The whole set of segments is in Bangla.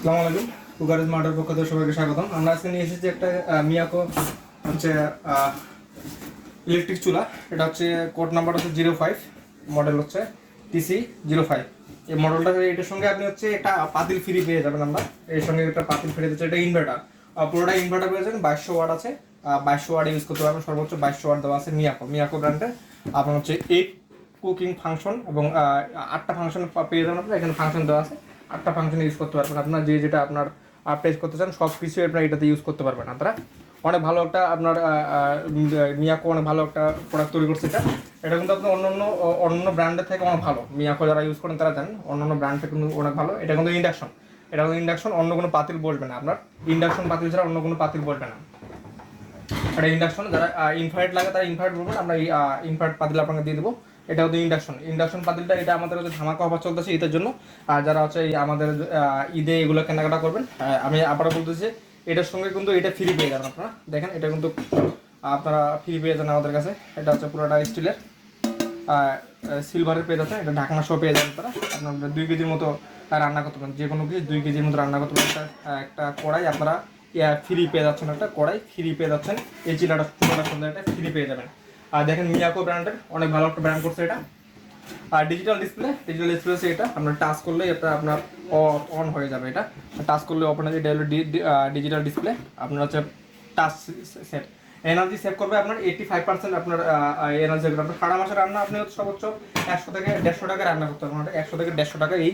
আসসালামু আলাইকুম। কুকার স্মার্টের পক্ষ থেকে সবাইকে স্বাগতম। আমরা আজকে নিয়ে এসেছি একটা মিয়াকো হচ্ছে ইলেকট্রিক চুলা। এটা হচ্ছে কোড নাম্বার হচ্ছে 05, মডেল হচ্ছে TC05। এই মডেলটা এটার সঙ্গে আপনি হচ্ছে একটা পাতিল ফ্রি পেয়ে যাবেন। আমরা এর সঙ্গে একটা পাতিল ফ্রি দিচ্ছে। এটা ইনভার্টার, পুরোটা ইনভার্টার পেয়ে যাবেন। 2200 ওয়াট আছে, 2200 ওয়াট ইউজ করতে পারবেন। সর্বোচ্চ 2200 ওয়াট দেওয়া আছে মিয়াকো ব্র্যান্ডের। আপনার হচ্ছে 8 কুকিং ফাংশন এবং 8টা ফাংশন পেয়ে যাবেন। আপনার এখানে ফাংশন দেওয়া আছে, 8টা ফাংশন ইউজ করতে পারবেন। আপনার যেটা আপনার পেজ করতে চান সব কিছু আপনার এটাতে ইউজ করতে পারবেন। আপনারা অনেক ভালো একটা আপনার মিয়াকো অনেক ভালো একটা প্রোডাক্ট তৈরি করছে। এটা কিন্তু আপনার অন্য ব্র্যান্ডের থেকে অনেক ভালো। মিয়াকো যারা ইউজ করেন তারা জানেন অন্যান্য ব্র্যান্ড থেকে কিন্তু অনেক ভালো। এটা কিন্তু ইন্ডাকশন, অন্য কোনো পাতিল বসবে না। আপনার ইন্ডাকশন পাতিল ছাড়া অন্য কোনো পাতিল বসবে না। এটা ইন্ডাকশন, যারা ইনফ্রারেড লাগে তারা ইনফ্রারেড বলবেন, আমরা এই ইনফ্রারেড পাতিল আপনাকে দিয়ে দেবো। এটা হচ্ছে ইন্ডাকশন পাতিলটা। এটা আমাদের হচ্ছে ধামাকা অফার চলতেছে ঈদের জন্য। আর যারা হচ্ছে আমাদের ঈদে এগুলো কেনাকাটা করবেন, আমি আবারও বলতেছি এটার সঙ্গে কিন্তু এটা ফ্রি পেয়ে যাবেন। আপনারা দেখেন, এটা কিন্তু আপনারা ফ্রি পেয়ে যান আমাদের কাছে। এটা হচ্ছে পুরোটা স্টিলের, সিলভারের পেয়ে যাচ্ছেন। এটা ঢাকনা সহ পেয়ে যাবেন। তারা আপনার 2 কেজির মতো রান্না করতে পারেন, যে কোনো কিছু 2 কেজির মতো রান্না করতে পারেন। একটা কড়াই আপনারা ফ্রি পেয়ে যাচ্ছেন, একটা কড়াই ফ্রি পেয়ে যাচ্ছেন। এই চুলাটার সঙ্গে একটা ফ্রি পেয়ে যাবেন। আর দেখেন মিয়াকো ব্র্যান্ডের অনেক ভালো একটা ব্র্যান্ড করছে এটা। আর ডিজিটাল ডিসপ্লে হচ্ছে এটা। আপনার টাচ করলেই এটা আপনার অন হয়ে যাবে। এটা টাচ করলে ওপেন হয়ে যাবে। ডিজিটাল ডিসপ্লে আপনার হচ্ছে টাচ সেট এনার্জি সেভ করবে আপনার 85%। আপনার এনার্জি আপনার সারা মাসের রান্না আপনি হচ্ছে সর্বোচ্চ 100 থেকে 150 টাকা রান্না করতে পারবেন। 100 থেকে 150 টাকা এই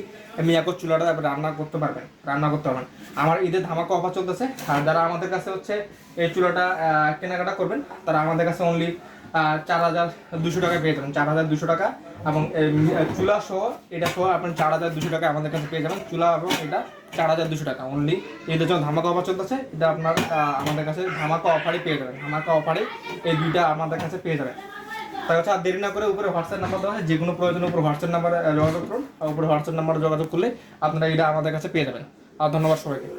মিয়াকো চুলাটা আপনি রান্না করতে পারবেন। আমার ঈদের ধামাকা অফার চলতেছে। আর যারা আমাদের কাছে হচ্ছে এই চুলাটা কেনাকাটা করবেন তারা আমাদের কাছে অনলি 4200 টাকায় পেয়ে যাবেন। 4200 টাকা এবং চুলা সহ এটা সহ আপনার 4200 টাকা আমাদের কাছে পেয়ে যাবেন। চুলা এবং এটা 4200 টাকা অনলি। এটার জন্য ধামাকা অফার চলতেছে। এটা আপনার আমাদের কাছে ধামাকা অফারই পেয়ে যাবেন। ধামাকা অফারে এই দুইটা আমাদের কাছে পেয়ে যাবেন। তাই হচ্ছে আর দেরি না করে উপরে হোয়াটসঅ্যাপ নাম্বার দেওয়া হয়, যে কোনো প্রয়োজনে উপরে হোয়াটসঅ্যাপ নাম্বারে যোগাযোগ করুন। উপরে হোয়াটসঅ্যাপ নাম্বারে যোগাযোগ করলে আপনারা এটা আমাদের কাছে পেয়ে যাবেন। আর ধন্যবাদ সবাইকে।